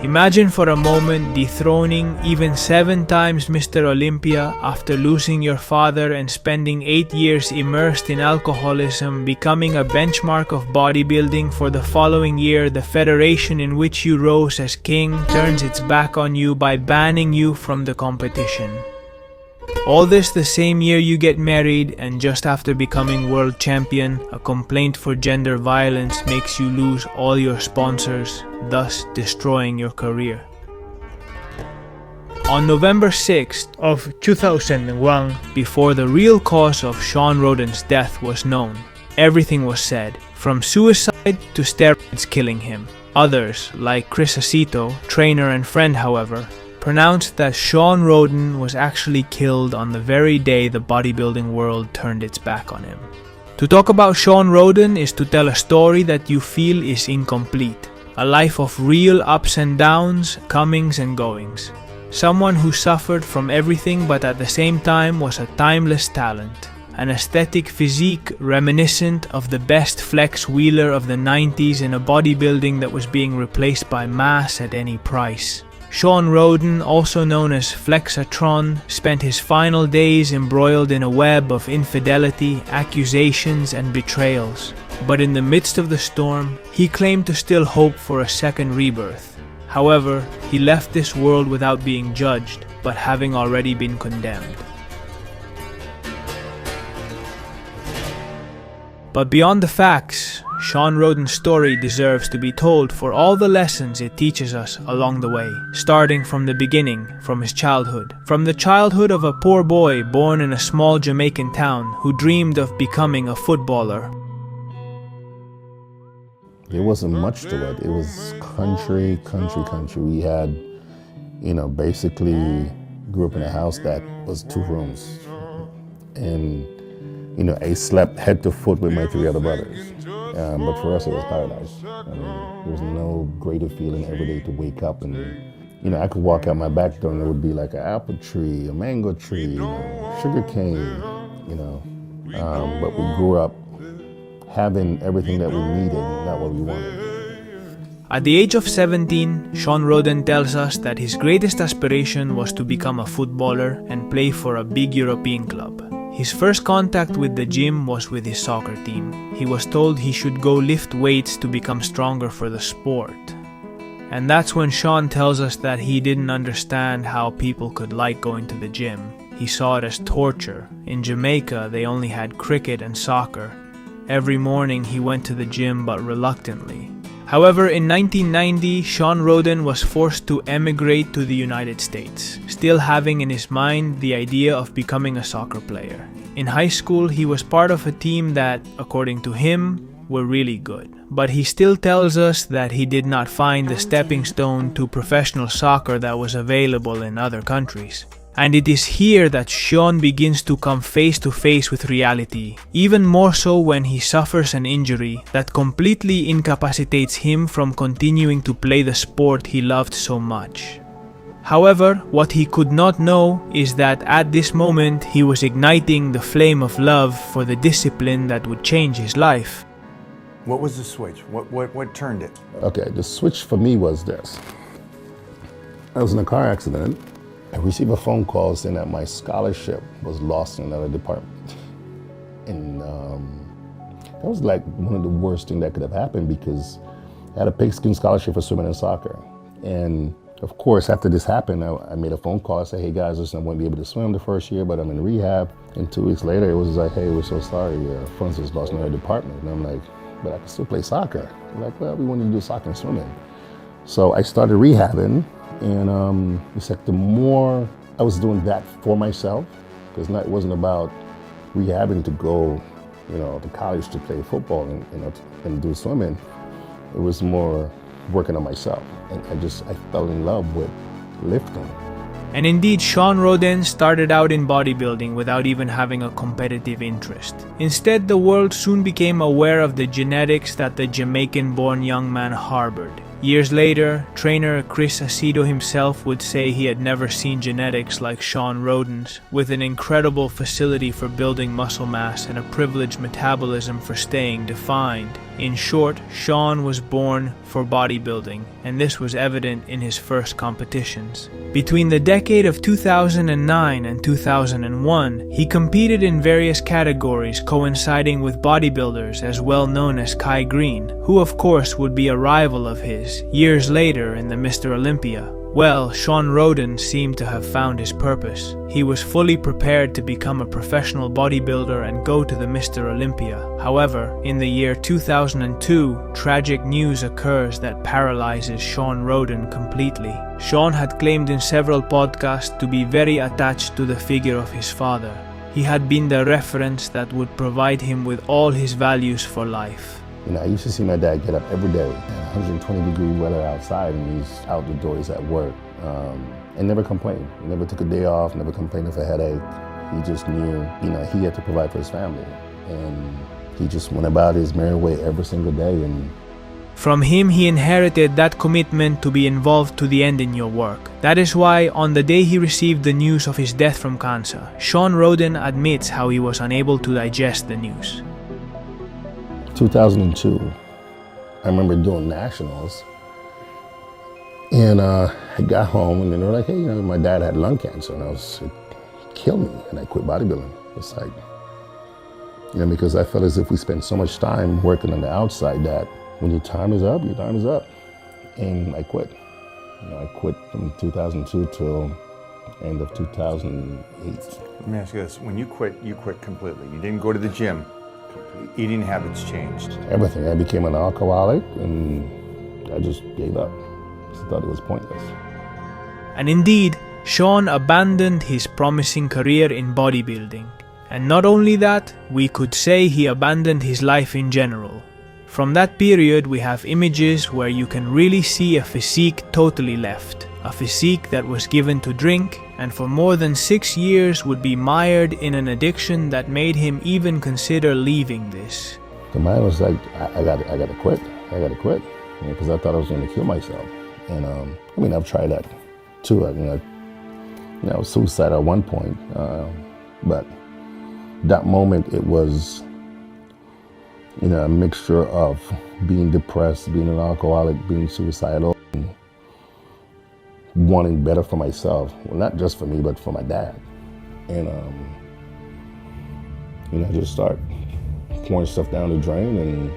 Imagine for a moment dethroning even 7 times Mr. Olympia after losing your father and spending 8 years immersed in alcoholism, becoming a benchmark of bodybuilding. For the following year, the federation in which you rose as king turns its back on you by banning you from the competition. All this the same year you get married, and just after becoming world champion, a complaint for gender violence makes you lose all your sponsors, thus destroying your career. On November 6th of 2001, before the real cause of Shawn Rhoden's death was known, everything was said, from suicide to steroids killing him. Others, like Chris Acito, trainer and friend however, pronounced that Shawn Rhoden was actually killed on the very day the bodybuilding world turned its back on him. To talk about Shawn Rhoden is to tell a story that you feel is incomplete. A life of real ups and downs, comings and goings. Someone who suffered from everything but at the same time was a timeless talent. An aesthetic physique reminiscent of the best flex wheeler of the 90s in a bodybuilding that was being replaced by mass at any price. Shawn Rhoden, also known as Flexatron, spent his final days embroiled in a web of infidelity, accusations, and betrayals. But in the midst of the storm, he claimed to still hope for a second rebirth. However, he left this world without being judged, but having already been condemned. But beyond the facts, Shawn Rhoden's story deserves to be told for all the lessons it teaches us along the way, starting from the beginning, from his childhood. From the childhood of a poor boy born in a small Jamaican town who dreamed of becoming a footballer. There wasn't much to it. It was country. We had, basically grew up in a house that was 2 rooms. And, I slept head to foot with my 3 other brothers. But for us, it was paradise. There was no greater feeling every day to wake up and, I could walk out my back door and there would be like an apple tree, a mango tree, sugar cane, but we grew up having everything that we needed, not what we wanted. At the age of 17, Shawn Rhoden tells us that his greatest aspiration was to become a footballer and play for a big European club. His first contact with the gym was with his soccer team. He was told he should go lift weights to become stronger for the sport. And that's when Shawn tells us that he didn't understand how people could like going to the gym. He saw it as torture. In Jamaica, they only had cricket and soccer. Every morning he went to the gym, but reluctantly. However, in 1990, Shawn Rhoden was forced to emigrate to the United States, still having in his mind the idea of becoming a soccer player. In high school, he was part of a team that, according to him, were really good. But he still tells us that he did not find the stepping stone to professional soccer that was available in other countries. And it is here that Shawn begins to come face to face with reality, even more so when he suffers an injury that completely incapacitates him from continuing to play the sport he loved so much. However, what he could not know is that at this moment he was igniting the flame of love for the discipline that would change his life. What was the switch? What turned it? Okay, the switch for me was this. I was in a car accident. I received a phone call saying that my scholarship was lost in another department. And that was like one of the worst things that could have happened because I had a pigskin scholarship for swimming and soccer. And of course, after this happened, I made a phone call. I said, hey guys, listen, I won't be able to swim the first year, but I'm in rehab. And 2 weeks later, it was like, hey, we're so sorry, your funds was lost in another department. And I'm like, but I can still play soccer. They're like, well, we want you to do soccer and swimming. So I started rehabbing. And it's like the more I was doing that for myself, because it wasn't about rehabbing to go, to college to play football and do swimming. It was more working on myself. And I fell in love with lifting. And indeed, Shawn Rhoden started out in bodybuilding without even having a competitive interest. Instead, the world soon became aware of the genetics that the Jamaican-born young man harbored. Years later, trainer Chris Aceto himself would say he had never seen genetics like Shawn Rhoden's, with an incredible facility for building muscle mass and a privileged metabolism for staying defined. In short, Shawn was born for bodybuilding, and this was evident in his first competitions. Between the decade of 2009 and 2001, he competed in various categories coinciding with bodybuilders as well known as Kai Green, who of course would be a rival of his years later in the Mr. Olympia. Well, Shawn Rhoden seemed to have found his purpose. He was fully prepared to become a professional bodybuilder and go to the Mr. Olympia. However, in the year 2002, tragic news occurs that paralyzes Shawn Rhoden completely. Shawn had claimed in several podcasts to be very attached to the figure of his father. He had been the reference that would provide him with all his values for life. I used to see my dad get up every day, 120-degree weather outside, and he's out the door, he's at work, and never complained. He never took a day off, never complained of a headache. He just knew, he had to provide for his family, and he just went about his merry way every single day. And from him, he inherited that commitment to be involved to the end in your work. That is why, on the day he received the news of his death from cancer, Shawn Rhoden admits how he was unable to digest the news. 2002, I remember doing nationals, and I got home, and they were like, hey, my dad had lung cancer, and it killed me, and I quit bodybuilding. It's like, because I felt as if we spent so much time working on the outside that when your time is up, your time is up, and I quit. I quit from 2002 till end of 2008. Let me ask you this, when you quit completely. You didn't go to the gym. Eating habits changed. Everything. I became an alcoholic, and I just gave up. I thought it was pointless. And indeed, Shawn abandoned his promising career in bodybuilding. And not only that, we could say he abandoned his life in general. From that period, we have images where you can really see a physique totally left. A physique that was given to drink, and for more than 6 years would be mired in an addiction that made him even consider leaving this. The mind was like, I gotta quit, because I thought I was gonna kill myself. And I've tried that too. I was suicidal at one point, but that moment it was, a mixture of being depressed, being an alcoholic, being suicidal, and wanting better for myself. Well, not just for me, but for my dad. And, I just start pouring stuff down the drain, and,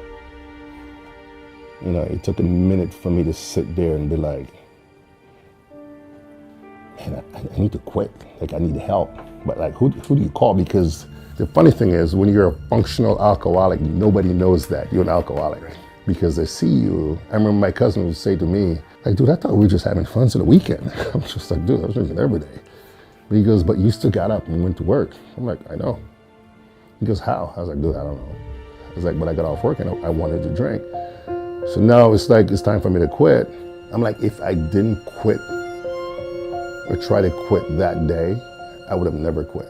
it took a minute for me to sit there and be like, man, I need to quit. Like, I need help. But like, who do you call? Because the funny thing is, when you're a functional alcoholic, nobody knows that you're an alcoholic because they see you. I remember my cousin would say to me, like, dude, I thought we were just having fun for the weekend. I'm just like, dude, I was drinking every day. But he goes, but you still got up and went to work. I'm like, I know. He goes, how? I was like, dude, I don't know. I was like, but I got off work and I wanted to drink. So now it's like, it's time for me to quit. I'm like, if I didn't quit or try to quit that day, I would have never quit.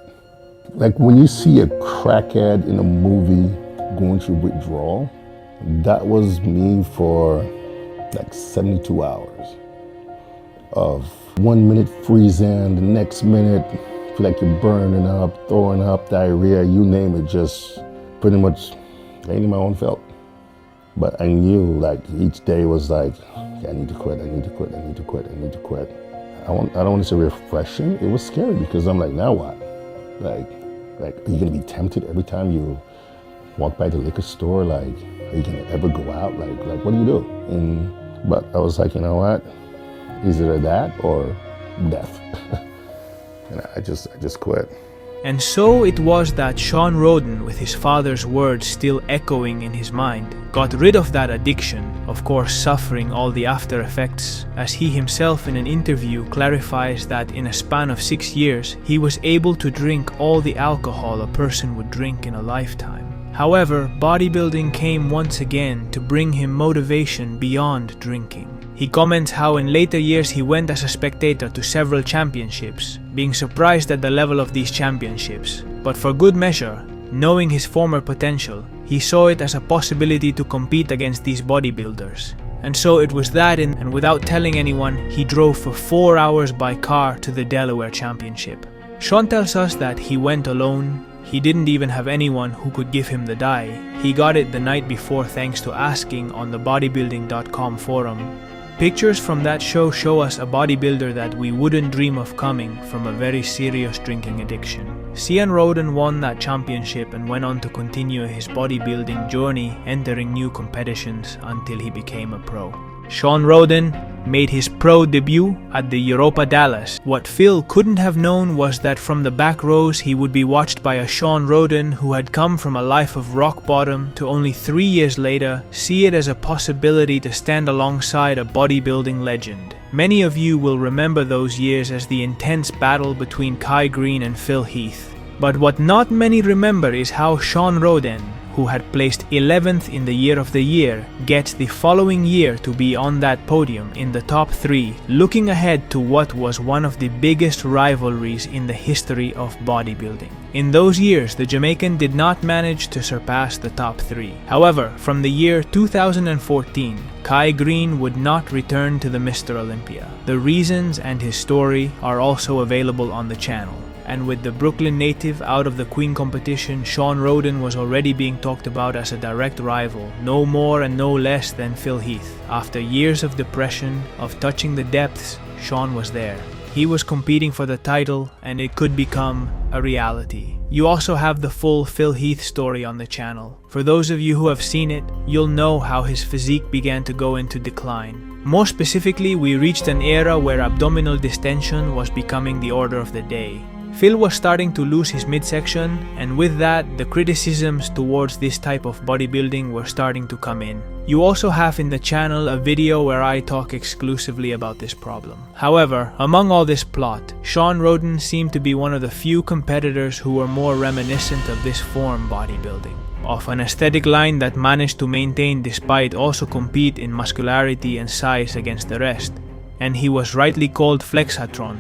Like when you see a crackhead in a movie going through withdrawal, that was me for like 72 hours of 1 minute freezing, the next minute feel like you're burning up, throwing up, diarrhea, you name it, just pretty much laying my own felt. But I knew like each day was like, okay, I need to quit, I need to quit, I need to quit, I need to quit. I don't want to say refreshing, it was scary because I'm like, now what? Like, are you gonna be tempted every time you walk by the liquor store? Like, are you gonna ever go out? Like what do you do? But I was like, you know what? Either that or death. And I just quit. And so it was that Shawn Rhoden, with his father's words still echoing in his mind, got rid of that addiction, of course suffering all the after effects, as he himself in an interview clarifies that in a span of 6 years, he was able to drink all the alcohol a person would drink in a lifetime. However, bodybuilding came once again to bring him motivation beyond drinking. He comments how in later years he went as a spectator to several championships, being surprised at the level of these championships. But for good measure, knowing his former potential, he saw it as a possibility to compete against these bodybuilders. And so it was that, and without telling anyone, he drove for 4 hours by car to the Delaware Championship. Shawn tells us that he went alone. He didn't even have anyone who could give him the dye. He got it the night before thanks to asking on the bodybuilding.com forum. Pictures from that show us a bodybuilder that we wouldn't dream of coming from a very serious drinking addiction. Shawn Rhoden won that championship and went on to continue his bodybuilding journey, entering new competitions until he became a pro. Shawn Rhoden made his pro debut at the Europa Dallas. What Phil couldn't have known was that from the back rows he would be watched by a Shawn Rhoden who had come from a life of rock bottom to only 3 years later see it as a possibility to stand alongside a bodybuilding legend. Many of you will remember those years as the intense battle between Kai Greene and Phil Heath. But what not many remember is how Shawn Rhoden, who had placed 11th in the year of the year, gets the following year to be on that podium in the top 3, looking ahead to what was one of the biggest rivalries in the history of bodybuilding. In those years, the Jamaican did not manage to surpass the top 3. However, from the year 2014, Kai Greene would not return to the Mr. Olympia. The reasons and his story are also available on the channel. And with the Brooklyn native out of the Queen competition, Shawn Rhoden was already being talked about as a direct rival, no more and no less than Phil Heath. After years of depression, of touching the depths, Shawn was there. He was competing for the title, and it could become a reality. You also have the full Phil Heath story on the channel. For those of you who have seen it, you'll know how his physique began to go into decline. More specifically, we reached an era where abdominal distension was becoming the order of the day. Phil was starting to lose his midsection, and with that, the criticisms towards this type of bodybuilding were starting to come in. You also have in the channel a video where I talk exclusively about this problem. However, among all this plot, Shawn Rhoden seemed to be one of the few competitors who were more reminiscent of this form bodybuilding, of an aesthetic line that managed to maintain despite also compete in muscularity and size against the rest, and he was rightly called Flexatron.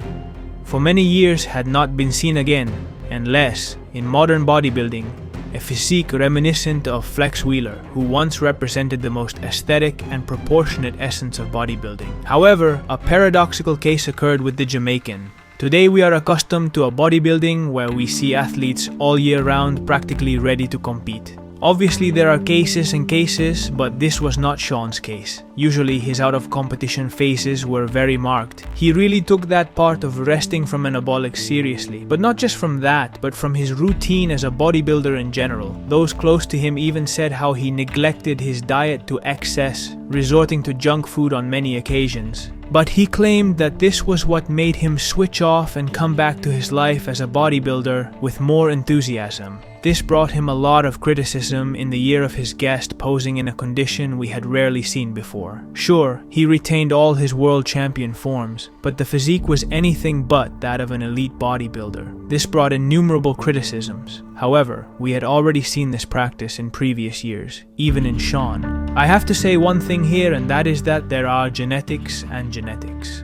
For many years had not been seen again, unless, in modern bodybuilding, a physique reminiscent of Flex Wheeler, who once represented the most aesthetic and proportionate essence of bodybuilding. However, a paradoxical case occurred with the Jamaican. Today we are accustomed to a bodybuilding where we see athletes all year round practically ready to compete. Obviously there are cases and cases, but this was not Shawn's case. Usually his out of competition phases were very marked. He really took that part of resting from anabolic seriously, but not just from that, but from his routine as a bodybuilder in general. Those close to him even said how he neglected his diet to excess, resorting to junk food on many occasions. But he claimed that this was what made him switch off and come back to his life as a bodybuilder with more enthusiasm. This brought him a lot of criticism in the year of his guest posing in a condition we had rarely seen before. Sure, he retained all his world champion forms, but the physique was anything but that of an elite bodybuilder. This brought innumerable criticisms. However, we had already seen this practice in previous years, even in Shawn. I have to say one thing here, and that is that there are genetics and genetics.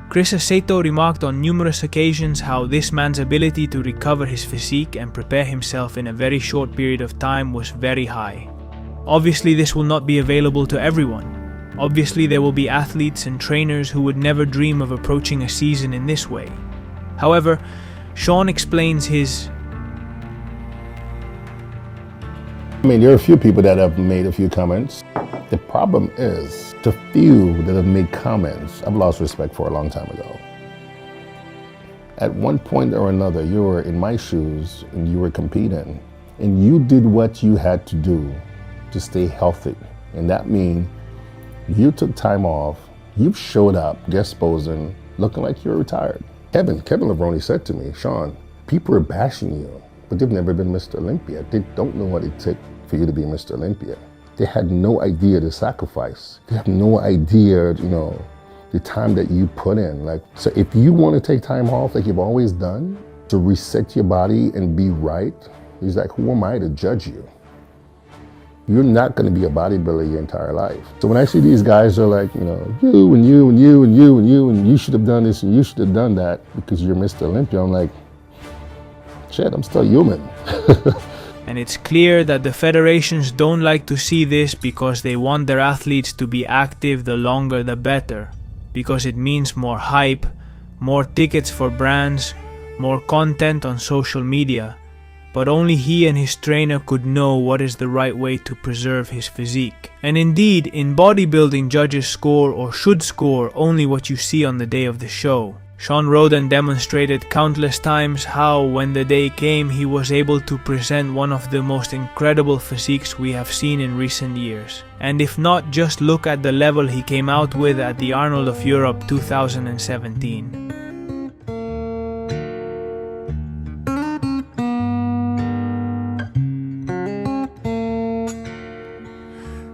Chris Aceto remarked on numerous occasions how this man's ability to recover his physique and prepare himself in a very short period of time was very high. Obviously this will not be available to everyone. Obviously there will be athletes and trainers who would never dream of approaching a season in this way. However, Shawn explains his... there are a few people that have made a few comments. The problem is, the few that have made comments, I've lost respect for a long time ago. At one point or another, you were in my shoes and you were competing, and you did what you had to do to stay healthy. And that means you took time off, you showed up, guest posing, looking like you were retired. Kevin Levrone said to me, Shawn, people are bashing you, but they've never been Mr. Olympia. They don't know what it took for you to be Mr. Olympia. They had no idea the sacrifice. They have no idea, the time that you put in. So if you want to take time off like you've always done to reset your body and be right, he's like, who am I to judge you? You're not going to be a bodybuilder your entire life. So when I see these guys are like, you and you and you and you and you and you should have done this and you should have done that because you're Mr. Olympia, I'm like, shit, I'm still human. and it's clear that the federations don't like to see this because they want their athletes to be active the longer the better, because it means more hype, more tickets for brands, more content on social media. But only he and his trainer could know what is the right way to preserve his physique. And indeed, in bodybuilding, judges score or should score only what you see on the day of the show. Shawn Rhoden demonstrated countless times how, when the day came, he was able to present one of the most incredible physiques we have seen in recent years. And if not, just look at the level he came out with at the Arnold of Europe 2017.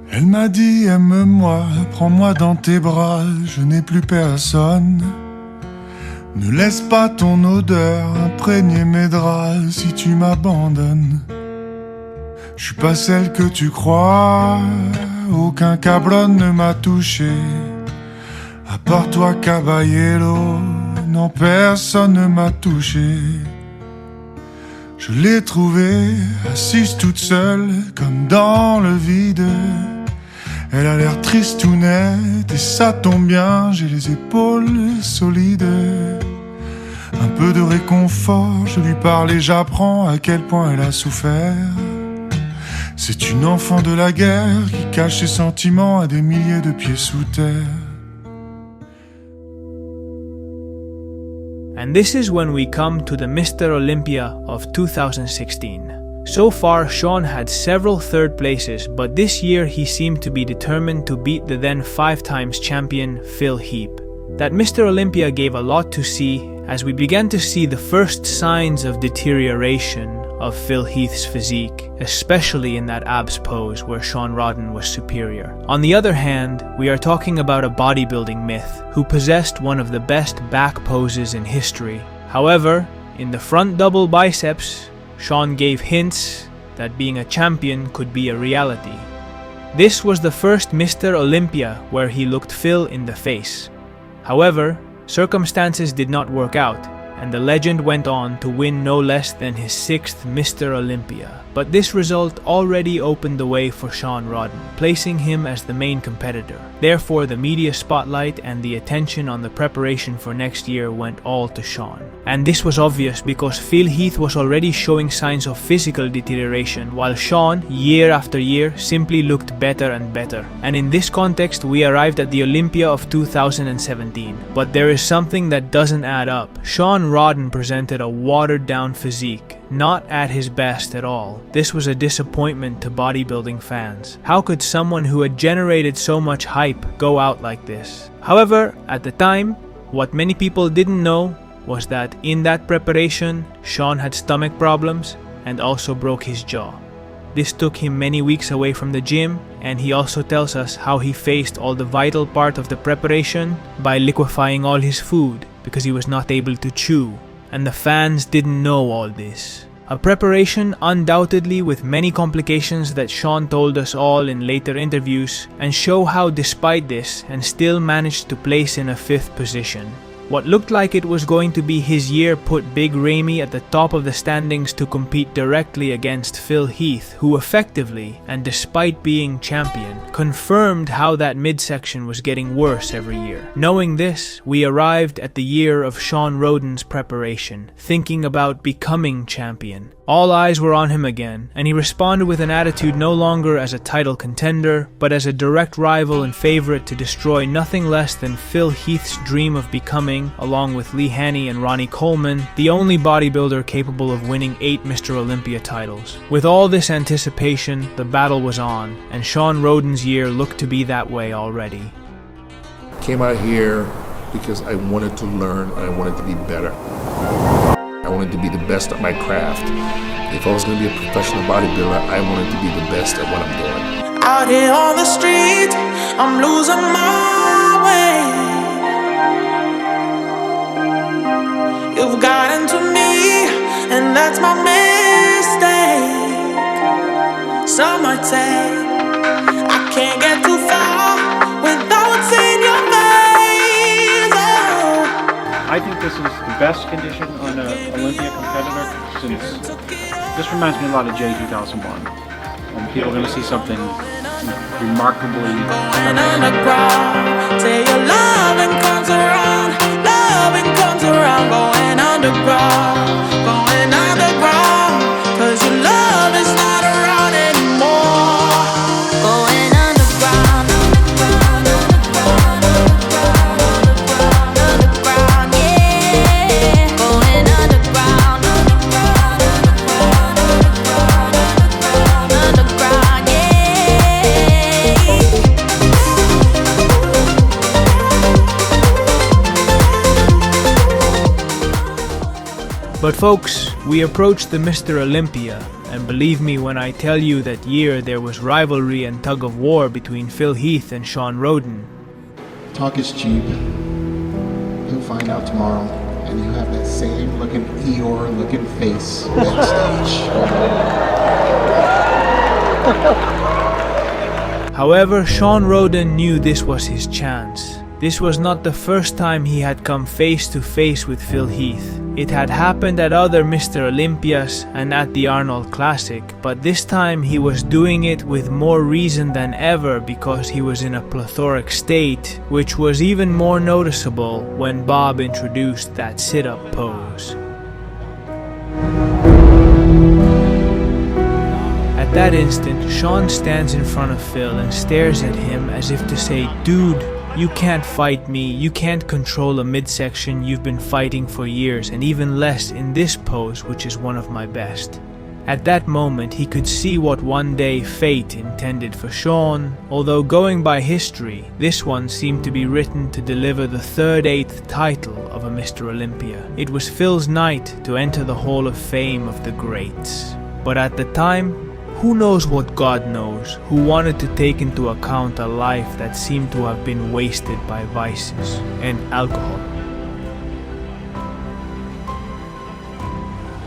Elle m'a dit aime-moi, prends-moi dans tes bras, je n'ai plus personne. Ne laisse pas ton odeur imprégner mes draps si tu m'abandonnes. Je suis pas celle que tu crois, aucun cabron ne m'a touché. À part toi Caballero, non personne ne m'a touché. Je l'ai trouvée assise toute seule comme dans le vide. Elle a l'air triste ou nette et ça tombe bien, j'ai les épaules solides. Un peu de réconfort, je lui parle et j'apprends à quel point elle a souffert. C'est une enfant de la guerre qui cache ses sentiments à des milliers de pieds sous terre. And this is when we come to the Mr. Olympia of 2016. So far, Shawn had several third places, but this year he seemed to be determined to beat the then 5-time champion Phil Heath. That Mr. Olympia gave a lot to see as we began to see the first signs of deterioration of Phil Heath's physique, especially in that abs pose where Shawn Rhoden was superior. On the other hand, we are talking about a bodybuilding myth who possessed one of the best back poses in history. However, in the front double biceps, Shawn gave hints that being a champion could be a reality. This was the first Mr. Olympia where he looked Phil in the face. However, circumstances did not work out, and the legend went on to win no less than his 6th Mr. Olympia. But this result already opened the way for Shawn Rhoden, placing him as the main competitor. Therefore, the media spotlight and the attention on the preparation for next year went all to Shawn. And this was obvious because Phil Heath was already showing signs of physical deterioration, while Shawn, year after year, simply looked better and better. And in this context, we arrived at the Olympia of 2017. But there is something that doesn't add up. Shawn Rhoden presented a watered-down physique, not at his best at all. This was a disappointment to bodybuilding fans. How could someone who had generated so much hype go out like this? However, at the time, what many people didn't know was that in that preparation, Shawn had stomach problems and also broke his jaw. This took him many weeks away from the gym, and he also tells us how he faced all the vital part of the preparation by liquefying all his food because he was not able to chew. And the fans didn't know all this. A preparation undoubtedly with many complications that Shawn told us all in later interviews, and show how despite this and still managed to place in a 5th position. What looked like it was going to be his year put Big Ramy at the top of the standings to compete directly against Phil Heath, who effectively, and despite being champion, confirmed how that midsection was getting worse every year. Knowing this, we arrived at the year of Shawn Rhoden's preparation, thinking about becoming champion. All eyes were on him again, and he responded with an attitude no longer as a title contender, but as a direct rival and favorite to destroy nothing less than Phil Heath's dream of becoming, along with Lee Haney and Ronnie Coleman, the only bodybuilder capable of winning 8 Mr. Olympia titles. With all this anticipation, the battle was on, and Shawn Rhoden's year looked to be that way already. Came out here because I wanted to learn and I wanted to be better. I wanted to be the best at my craft. If I was going to be a professional bodybuilder, I wanted to be the best at what I'm doing. Out here on the street, I'm losing my way. You've gotten to me, and that's my mistake. Some might say I can't get too far without seeing your face. Oh. I think this is the best condition on an Olympia competitor since This reminds me a lot of J2001. And people are going to see something remarkably Going underground. Say your loving comes around. Loving comes around. Going underground. Going underground. 'Cause your love is not around anymore. Going underground. Underground, yeah. Going underground. Underground, yeah. But folks, we approached the Mr. Olympia, and believe me when I tell you that year there was rivalry and tug of war between Phil Heath and Shawn Rhoden. Talk is cheap. You'll find out tomorrow, and you have that same looking Eeyore looking face backstage. However, Shawn Rhoden knew this was his chance. This was not the first time he had come face to face with Phil Heath. It had happened at other Mr. Olympias and at the Arnold Classic, but this time he was doing it with more reason than ever because he was in a plethoric state, which was even more noticeable when Bob introduced that sit-up pose. At that instant, Shawn stands in front of Phil and stares at him as if to say, "Dude, you can't fight me, you can't control a midsection you've been fighting for years, and even less in this pose, which is one of my best." At that moment, he could see what one day fate intended for Shawn, although going by history, this one seemed to be written to deliver the 8th title of a Mr. Olympia. It was Phil's night to enter the Hall of Fame of the Greats. But at the time, who knows what God knows, who wanted to take into account a life that seemed to have been wasted by vices and alcohol.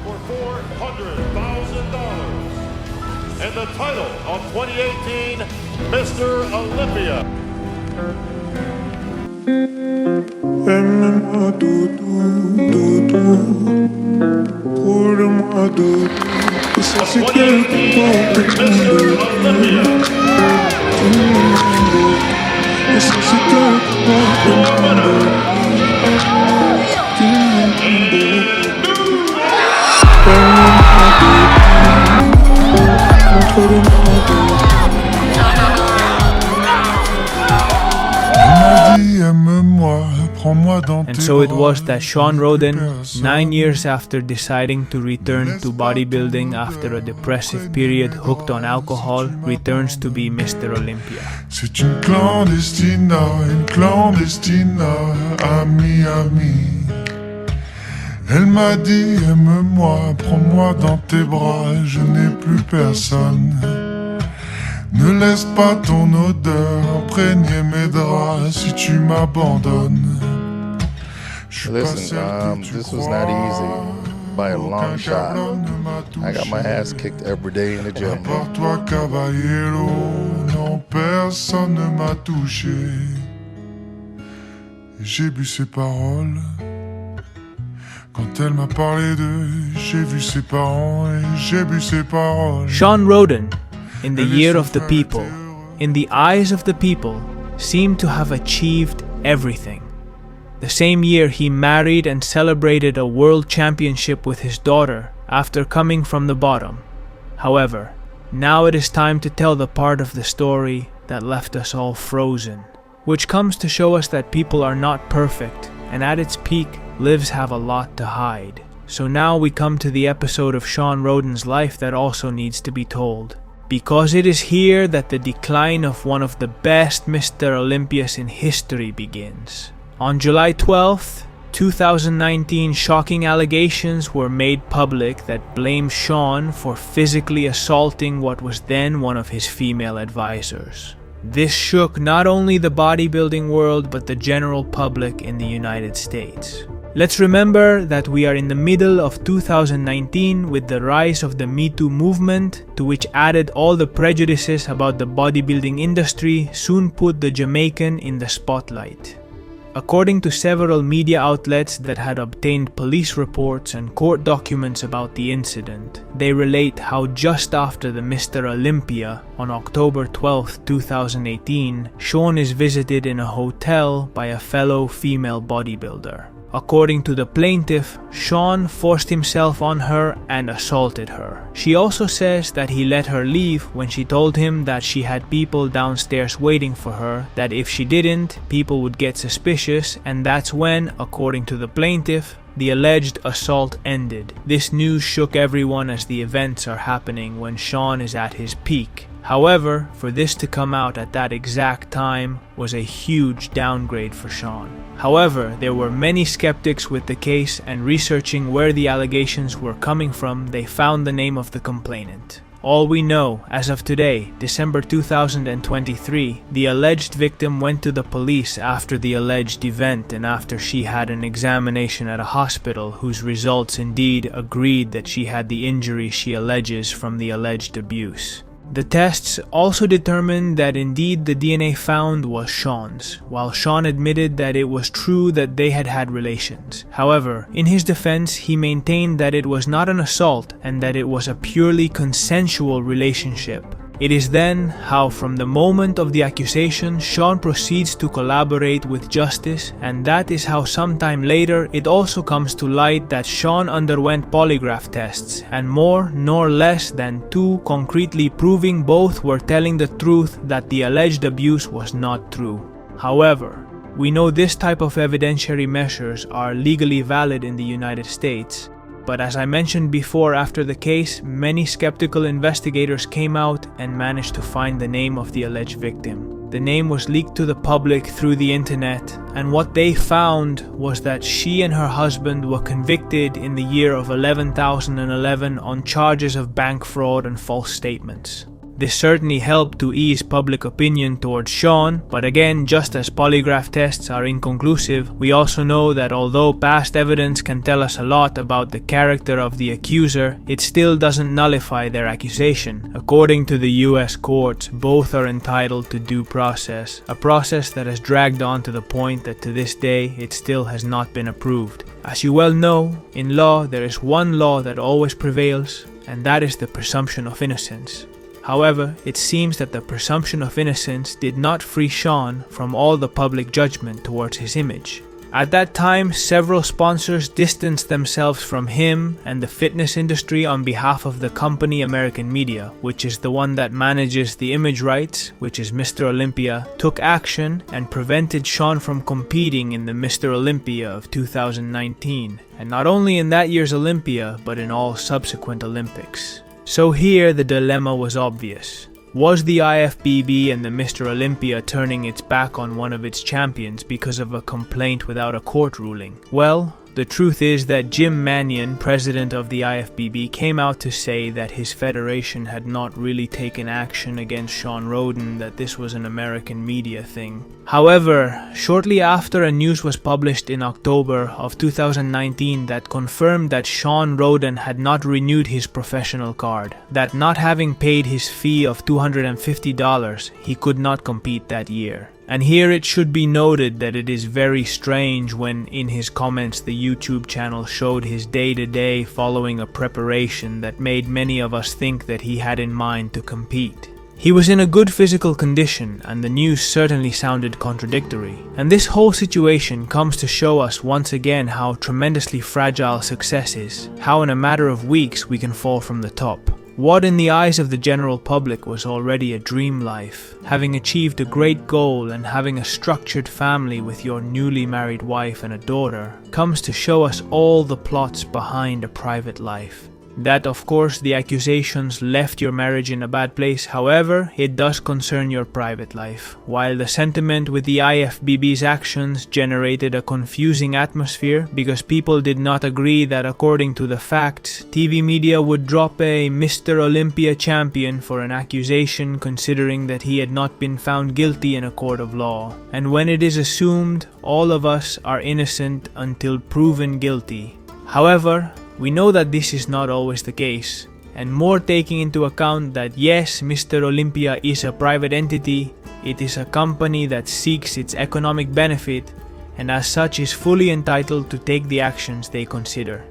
For $400,000 and the title of 2018 Mr. Olympia. Aime-moi doudou, doudou, pour-moi doudou. Et ça c'est quelque part que tu me donnes. Et ça c'est quelque part que tu me donnes. And so it was that Shawn Rhoden, 9 years after deciding to return to bodybuilding after a depressive period hooked on alcohol, returns to be Mr. Olympia. C'est une clandestine, ami, ami. Elle m'a dit, aime-moi, prends-moi dans tes bras, je n'ai plus personne. Ne laisse pas ton odeur imprégner mes draps si tu m'abandonnes. Listen, this was not easy by a long shot. I got my ass kicked every day in the gym. Par toi, caballero, non, personne ne m'a touché. J'ai bu ses paroles. Quand elle m'a parlé d'eux, j'ai vu ses parents et j'ai bu ses paroles. Shawn Rhoden, in the year of the people, in the eyes of the people, seemed to have achieved everything. The same year he married and celebrated a world championship with his daughter after coming from the bottom. However, now it is time to tell the part of the story that left us all frozen, which comes to show us that people are not perfect, and at its peak, lives have a lot to hide. So now we come to the episode of Shawn Rhoden's life that also needs to be told. Because it is here that the decline of one of the best Mr. Olympias in history begins. On July 12th, 2019, shocking allegations were made public that blamed Shawn for physically assaulting what was then one of his female advisors. This shook not only the bodybuilding world but the general public in the United States. Let's remember that we are in the middle of 2019 with the rise of the Me Too movement, to which added all the prejudices about the bodybuilding industry soon put the Jamaican in the spotlight. According to several media outlets that had obtained police reports and court documents about the incident, they relate how just after the Mr. Olympia, on October 12, 2018, Shawn is visited in a hotel by a fellow female bodybuilder. According to the plaintiff, Shawn forced himself on her and assaulted her. She also says that he let her leave when she told him that she had people downstairs waiting for her, that if she didn't, people would get suspicious, and that's when, according to the plaintiff, the alleged assault ended. This news shook everyone as the events are happening when Shawn is at his peak. However, for this to come out at that exact time was a huge downgrade for Shawn. However, there were many skeptics with the case, and researching where the allegations were coming from, they found the name of the complainant. All we know, as of today, December 2023, the alleged victim went to the police after the alleged event and after she had an examination at a hospital whose results indeed agreed that she had the injury she alleges from the alleged abuse. The tests also determined that indeed the DNA found was Shawn's, while Shawn admitted that it was true that they had had relations. However, in his defense, he maintained that it was not an assault and that it was a purely consensual relationship. It is then how from the moment of the accusation, Shawn proceeds to collaborate with justice, and that is how sometime later it also comes to light that Shawn underwent polygraph tests, and more nor less than 2 concretely proving both were telling the truth that the alleged abuse was not true. However, we know this type of evidentiary measures are legally valid in the United States. But as I mentioned before, after the case, many skeptical investigators came out and managed to find the name of the alleged victim. The name was leaked to the public through the internet, and what they found was that she and her husband were convicted in the year of 2011 on charges of bank fraud and false statements. This certainly helped to ease public opinion towards Shawn, but again, just as polygraph tests are inconclusive, we also know that although past evidence can tell us a lot about the character of the accuser, it still doesn't nullify their accusation. According to the US courts, both are entitled to due process, a process that has dragged on to the point that to this day it still has not been approved. As you well know, in law there is one law that always prevails, and that is the presumption of innocence. However, it seems that the presumption of innocence did not free Shawn from all the public judgment towards his image. At that time, several sponsors distanced themselves from him and the fitness industry on behalf of the company American Media, which is the one that manages the image rights, which is Mr. Olympia, took action and prevented Shawn from competing in the Mr. Olympia of 2019, and not only in that year's Olympia, but in all subsequent Olympics. So here the dilemma was obvious. Was the IFBB and the Mr. Olympia turning its back on one of its champions because of a complaint without a court ruling? Well, the truth is that Jim Manion, president of the IFBB, came out to say that his federation had not really taken action against Shawn Rhoden, that this was an American media thing. However, shortly after a news was published in October of 2019 that confirmed that Shawn Rhoden had not renewed his professional card, that not having paid his fee of $250, he could not compete that year. And here it should be noted that it is very strange when in his comments the YouTube channel showed his day-to-day following a preparation that made many of us think that he had in mind to compete. He was in a good physical condition, and the news certainly sounded contradictory. And this whole situation comes to show us once again how tremendously fragile success is, how in a matter of weeks we can fall from the top. What in the eyes of the general public was already a dream life, having achieved a great goal and having a structured family with your newly married wife and a daughter, comes to show us all the plots behind a private life. That, of course, the accusations left your marriage in a bad place, however, it does concern your private life, while the sentiment with the IFBB's actions generated a confusing atmosphere because people did not agree that according to the facts, TV media would drop a Mr. Olympia champion for an accusation considering that he had not been found guilty in a court of law. And when it is assumed all of us are innocent until proven guilty. However, we know that this is not always the case, and more taking into account that yes, Mr. Olympia is a private entity, it is a company that seeks its economic benefit, and as such is fully entitled to take the actions they consider.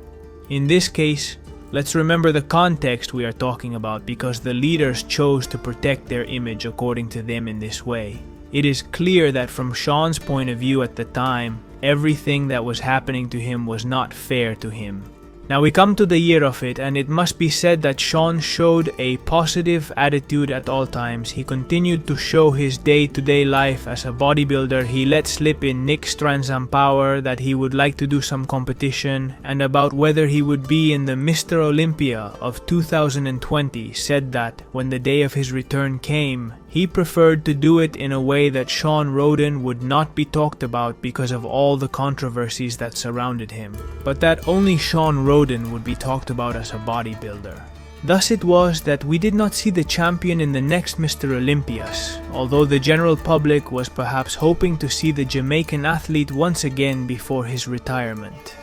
In this case, let's remember the context we are talking about because the leaders chose to protect their image according to them in this way. It is clear that from Shawn's point of view at the time, everything that was happening to him was not fair to him. Now we come to the year of it, and it must be said that Shawn showed a positive attitude at all times. He continued to show his day-to-day life as a bodybuilder. He let slip in Nick's Transam Power that he would like to do some competition, and about whether he would be in the Mr. Olympia of 2020 said that when the day of his return came, he preferred to do it in a way that Shawn Rhoden would not be talked about because of all the controversies that surrounded him, but that only Shawn Rhoden would be talked about as a bodybuilder. Thus it was that we did not see the champion in the next Mr. Olympias, although the general public was perhaps hoping to see the Jamaican athlete once again before his retirement.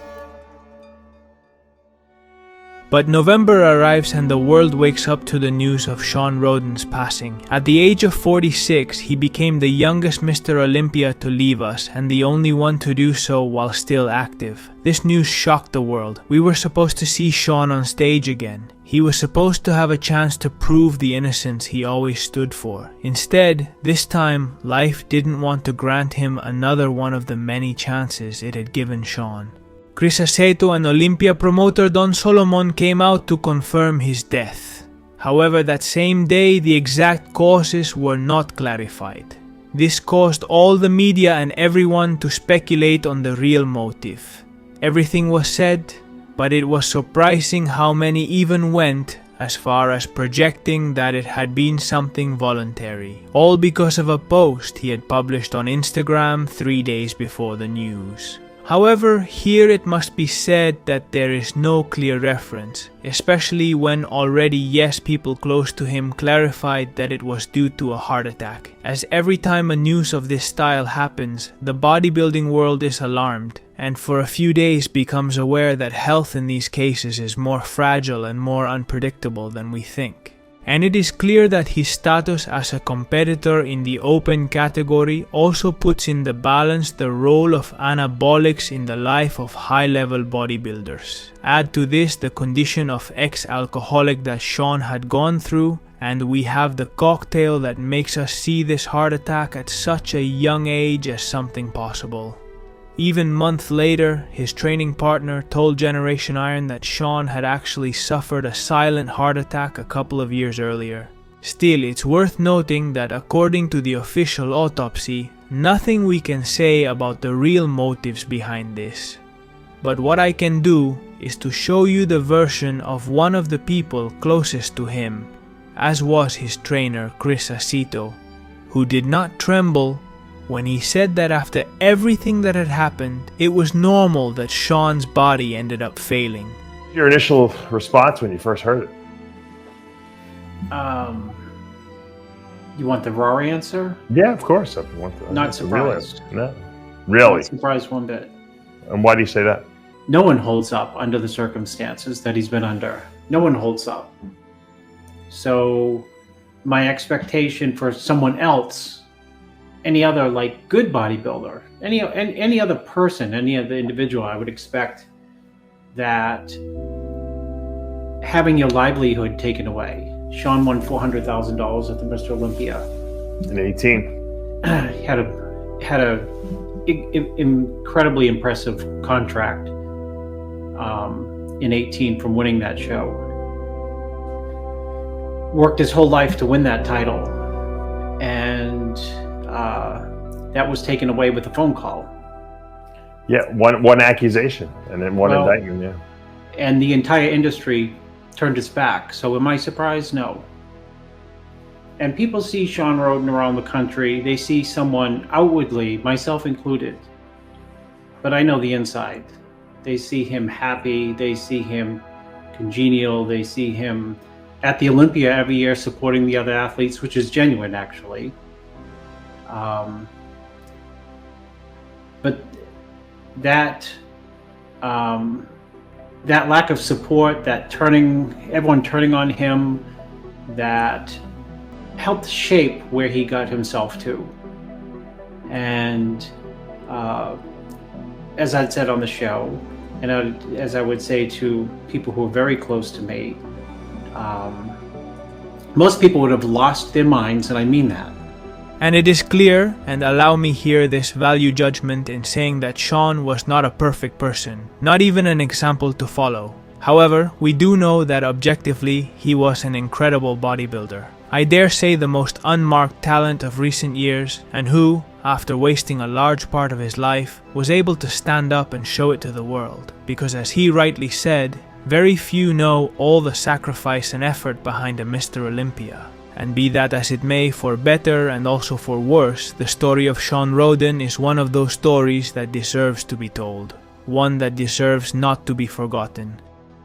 But November arrives and the world wakes up to the news of Shawn Rhoden's passing. At the age of 46, he became the youngest Mr. Olympia to leave us and the only one to do so while still active. This news shocked the world. We were supposed to see Shawn on stage again. He was supposed to have a chance to prove the innocence he always stood for. Instead, this time, life didn't want to grant him another one of the many chances it had given Shawn. Chris Aceto and Olympia promoter Don Solomon came out to confirm his death. However, that same day, the exact causes were not clarified. This caused all the media and everyone to speculate on the real motive. Everything was said, but it was surprising how many even went as far as projecting that it had been something voluntary, all because of a post he had published on Instagram 3 days before the news. However, here it must be said that there is no clear reference, especially when already people close to him clarified that it was due to a heart attack. As every time a news of this style happens, the bodybuilding world is alarmed, and for a few days becomes aware that health in these cases is more fragile and more unpredictable than we think. And it is clear that his status as a competitor in the open category also puts in the balance the role of anabolics in the life of high-level bodybuilders. Add to this the condition of ex-alcoholic that Shawn had gone through, and we have the cocktail that makes us see this heart attack at such a young age as something possible. Even months later, his training partner told Generation Iron that Shawn had actually suffered a silent heart attack a couple of years earlier. Still, it's worth noting that according to the official autopsy, nothing we can say about the real motives behind this. But what I can do is to show you the version of one of the people closest to him, as was his trainer Chris Aceto, who did not tremble when he said that after everything that had happened, it was normal that Shawn's body ended up failing. Your initial response when you first heard it? You want the raw answer? Yeah, of course. I want the, Not surprised. No, really. Not surprised one bit. And why do you say that? No one holds up under the circumstances that he's been under. No one holds up. So my expectation for someone else, any other like good bodybuilder, any other person, any other individual, I would expect that having your livelihood taken away. Shawn won $400,000 at the Mr. Olympia. In 18. Had a incredibly impressive contract in 18 from winning that show. Worked his whole life to win that title, and that was taken away with a phone call. Yeah, one accusation and then one indictment, yeah. And the entire industry turned its back. So am I surprised? No. And people see Shawn Rhoden around the country. They see someone outwardly, myself included, but I know the inside. They see him happy. They see him congenial. They see him at the Olympia every year supporting the other athletes, which is genuine, actually. But that lack of support, that everyone turning on him, that helped shape where he got himself to. And as I'd said on the show, and as I would say to people who are very close to me, most people would have lost their minds, and I mean that. And it is clear, and allow me here this value judgment in saying that Shawn was not a perfect person, not even an example to follow. However, we do know that objectively, he was an incredible bodybuilder. I dare say the most unmarked talent of recent years, and who, after wasting a large part of his life, was able to stand up and show it to the world. Because as he rightly said, very few know all the sacrifice and effort behind a Mr. Olympia. And be that as it may, for better and also for worse, the story of Shawn Rhoden is one of those stories that deserves to be told. One that deserves not to be forgotten.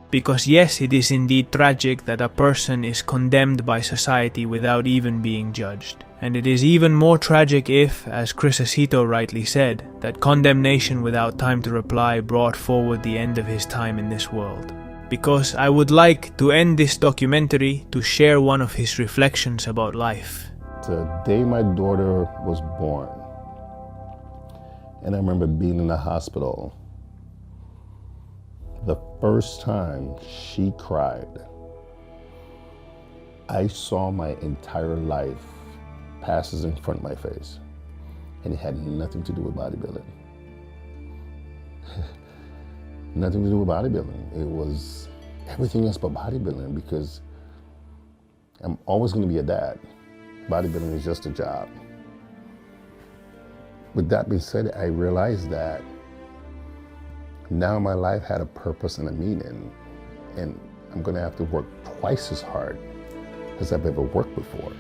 Because yes, it is indeed tragic that a person is condemned by society without even being judged. And it is even more tragic if, as Chris Acito rightly said, that condemnation without time to reply brought forward the end of his time in this world. Because I would like to end this documentary to share one of his reflections about life. The day my daughter was born, and I remember being in the hospital, the first time she cried, I saw my entire life passes in front of my face, and it had nothing to do with bodybuilding. Nothing to do with bodybuilding. It was everything else but bodybuilding, because I'm always going to be a dad. Bodybuilding is just a job. With that being said, I realized that now my life had a purpose and a meaning, and I'm going to have to work twice as hard as I've ever worked before.